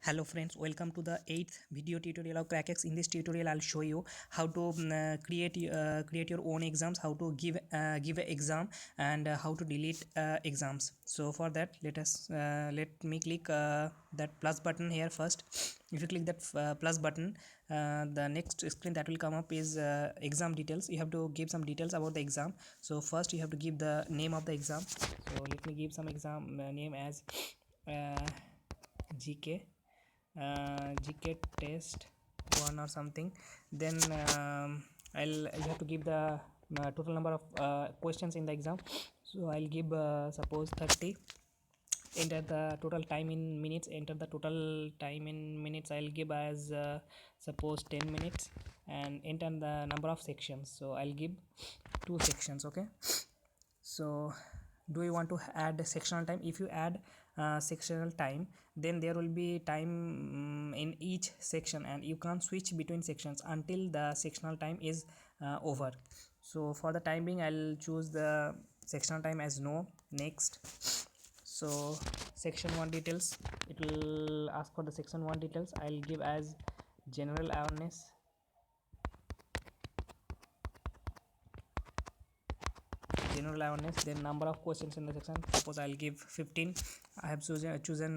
Hello friends, welcome to the 8th video tutorial of CrackEx. In this tutorial I'll show you how to create your own exams, how to give an exam, and how to delete exams. So for that let me click that plus button here first. If you click that plus button, the next screen that will come up is exam details. You have to give some details about the exam. So first you have to give the name of the exam. So let me give some exam name as uh, GK GK test 1 or something. Then I'll have to give the total number of questions in the exam. So I'll give suppose 30. Enter the total time in minutes. Enter the total time in minutes. I'll give as suppose 10 minutes, and enter the number of sections. So I'll give 2 sections. Okay, so do you want to add sectional time? If you add sectional time, then there will be time in each section, and you can't switch between sections until the sectional time is over. So for the time being I'll choose the sectional time as no. Next. So section 1 details, it will ask for the section 1 details. I'll give as general awareness. Then number of questions in the section, suppose I'll give 15. I have chosen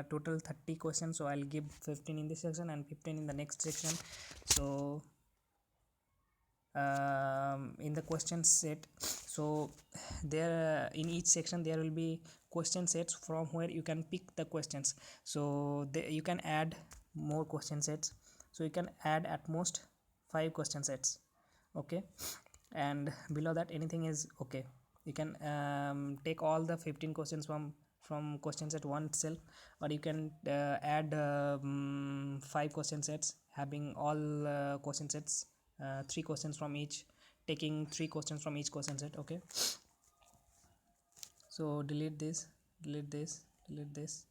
total 30 questions, so I'll give 15 in this section and 15 in the next section. So in the question set, so there in each section there will be question sets from where you can pick the questions. So you can add more question sets, so you can add at most 5 question sets. Okay, and below that anything is okay. You can take all the 15 questions from question set 1 itself, or you can add 5 question sets having all question sets, 3 questions from each, taking 3 questions from each question set. Okay, so delete this, delete this, delete this.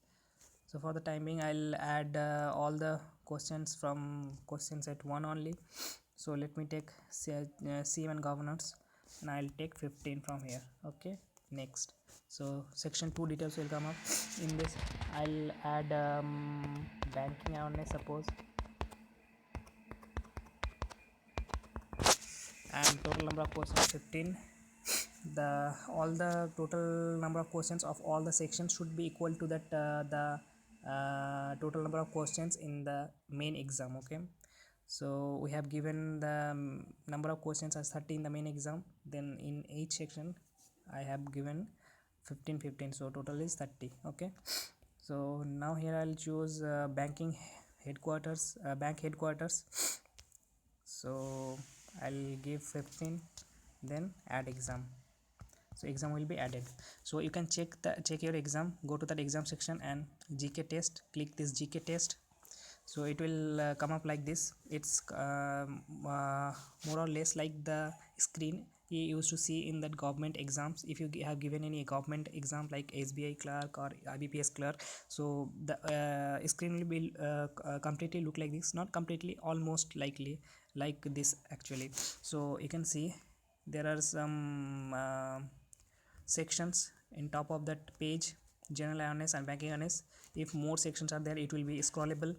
So for the time being I'll add all the questions from question set 1 only. So let me take C1 governance, and I'll take 15 from here. Okay, next. So section 2 details will come up. In this I'll add banking awareness, suppose, and total number of questions 15. The all the total number of questions of all the sections should be equal to that the total number of questions in the main exam. Okay, so we have given the number of questions as 30 in the main exam. Then in each section I have given 15 15, so total is 30. Okay, so now here I'll choose banking headquarters, bank headquarters. So I'll give 15, then add exam. So exam will be added. So you can check your exam, go to that exam section and GK test, click this GK test. So it will come up like this. It's more or less like the screen you used to see in that government exams. If you have given any government exam like SBI clerk or IBPS clerk, so the screen will be completely look like this. Not completely, almost likely like this actually. So you can see there are some sections in top of that page: general awareness and banking awareness. If more sections are there, it will be scrollable.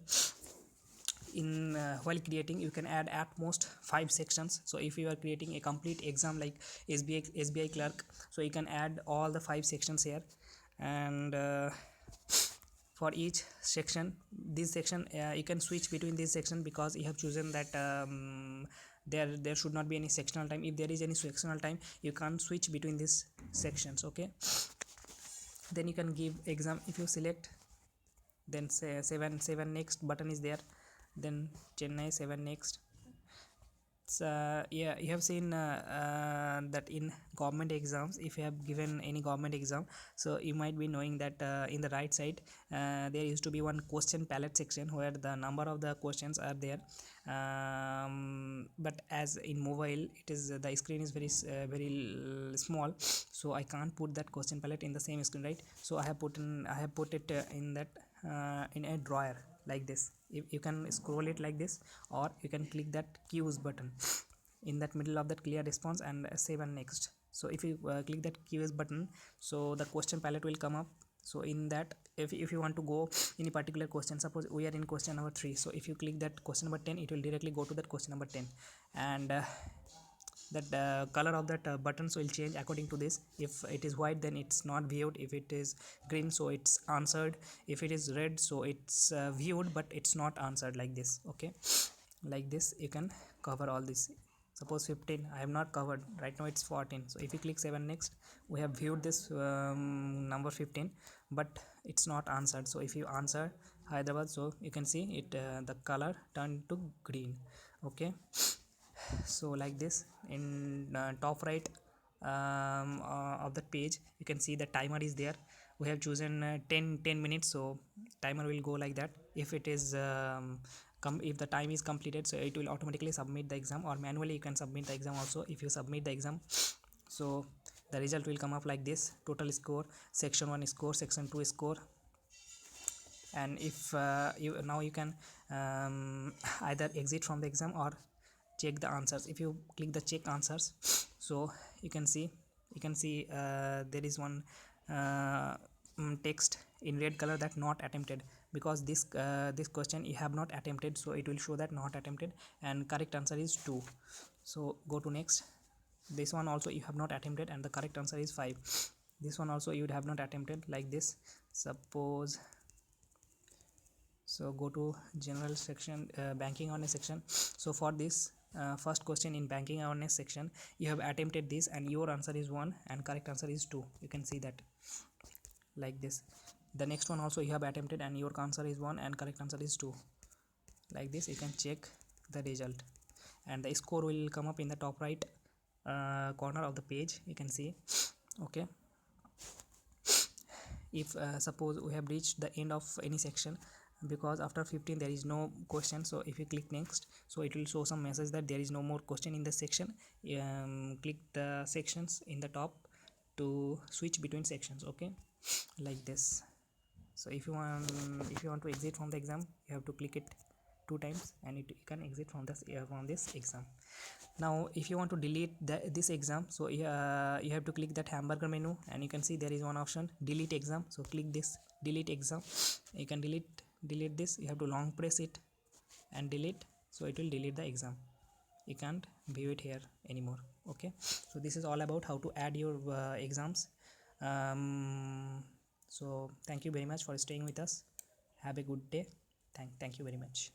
In while creating, you can add at most 5 sections. So if you are creating a complete exam like SBI clerk, so you can add all the 5 sections here. And for each section, this section you can switch between this section, because you have chosen that there should not be any sectional time. If there is any sectional time, you can't switch between these sections. Okay, then you can give exam. If you select, then say 7 next button is there, then Chennai 7 next. Yeah, you have seen that in government exams, if you have given any government exam, so you might be knowing that in the right side there used to be one question palette section where the number of the questions are there. But as in mobile, it is the screen is very small, so I can't put that question palette in the same screen, right? So I have put it in that in a drawer like this. You can scroll it like this, or you can click that queues button in that middle of that clear response and save and next. So if you click that queues button, so the question palette will come up. So in that, if you want to go in a particular question, suppose we are in question number 3, so if you click that question number 10, it will directly go to that question number 10. And that color of that buttons will change according to this. If it is white, then it's not viewed. If it is green, so it's answered. If it is red, so it's viewed but it's not answered, like this. Okay, like this you can cover all this. Suppose 15 I have not covered, right now it's 14. So if you click 7 next, we have viewed this number 15, but it's not answered. So if you answer Hyderabad, so you can see it, the color turned to green. Okay, so like this. In top right of the page, you can see the timer is there. We have chosen 10 minutes, so timer will go like that. If it is if the time is completed, so it will automatically submit the exam, or manually you can submit the exam also. If you submit the exam, so the result will come up like this: total score, section 1 score, section 2 score. And if you now you can either exit from the exam or check the answers. If you click the check answers, so you can see there is one text in red color that not attempted, because this question you have not attempted, so it will show that not attempted, and correct answer is 2. So go to next. This one also you have not attempted and the correct answer is 5. This one also you would have not attempted, like this. Suppose, so go to general section, banking awareness section. So for this first question in banking awareness section, you have attempted this and your answer is 1 and correct answer is 2. You can see that, like this. The next one also you have attempted and your answer is 1 and correct answer is 2. Like this you can check the result, and the score will come up in the top right corner of the page, you can see. Okay, if suppose we have reached the end of any section, because after 15 there is no question, so if you click next, so it will show some message that there is no more question in the section. Click the sections in the top to switch between sections. Okay, like this. So if you want to exit from the exam, you have to click it 2 times and you can exit from this exam. Now if you want to delete this exam, so you have to click that hamburger menu, and you can see there is one option, delete exam. So click this, delete exam. You can delete this. You have to long press it and delete, so it will delete the exam. You can't view it here anymore. Okay, so this is all about how to add your exams. So thank you very much for staying with us. Have a good day. Thank you very much.